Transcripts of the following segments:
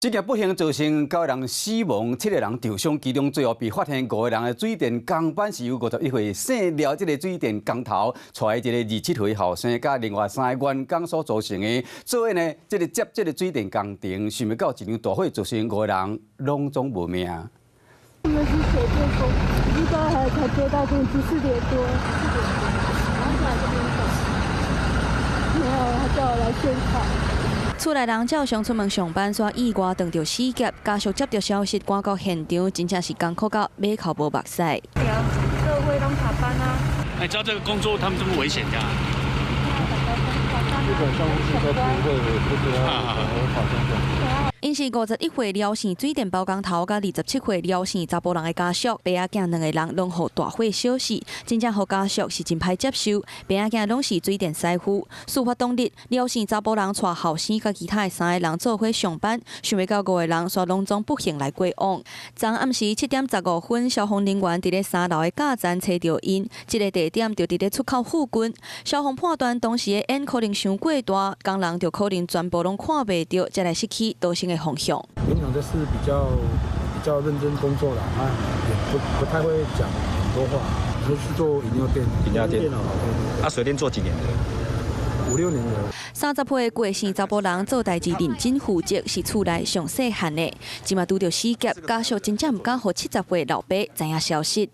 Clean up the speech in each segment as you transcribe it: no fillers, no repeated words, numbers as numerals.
这件不幸造成9个人死亡，7个人受伤，其中最后被发现5个人的水电工班是由51岁姓廖这个水电工头带一个27岁后生，甲另外3个员工所造成的。所以呢，这个接这个水电工程，想不到一场大火造成5个人拢总无命。我们是水电工，应该才接到通知4点多，然后来这边等，没有，他叫我来现场。 厝内人照常出门上班，煞意外撞到死劫，家属接到消息赶到现场，真正是艰苦到马口无目屎。对啊，社会拢下班啊。你知道这个工作他们这么危险的？基本上是都不会发生的。 因是51岁廖姓水电包工头，甲27岁廖姓查甫人的家属，爸仔囝2个人拢互大火烧死，真正互家属是真歹接受。爸仔囝拢是水电师傅。事发当日，廖姓查甫人带后生甲其他的3个人做伙上班，想要到5个人煞拢总不幸来过往。昨暗时7点15分，消防人员伫咧3楼的架站找到因，这个地点就伫咧出口附近。消防判断当时的烟可能伤过大，工人就可能全部拢看袂到，才来失去逃生的方向。园长就是比较认真工作啦，也不太会讲很多话，都是做饮料店。水电做几年了？5、6年了。30岁过生查甫人做代志认真负责，是厝内上细汉的。今嘛拄到死劫，家属真正唔敢互70岁老爸知影消息。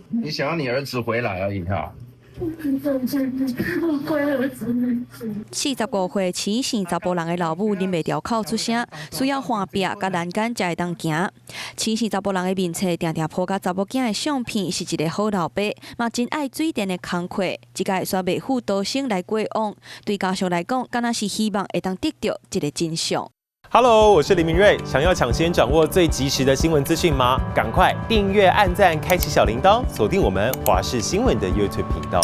你想要你儿子回来而已哈。 45岁起姓查甫人的老母忍袂住哭出声，需要换壁甲栏杆才会当行。起姓查甫人的面册定定铺甲查某囝的相片，是一个好老爸，嘛真爱水电的工课，一概煞袂负逃生来过往。对家属来讲，敢若是希望会当得到这个真相。 Hello， 我是林明瑞。想要抢先掌握最及时的新闻资讯吗？赶快订阅、按赞、开启小铃铛，锁定我们华视新闻的 YouTube 频道。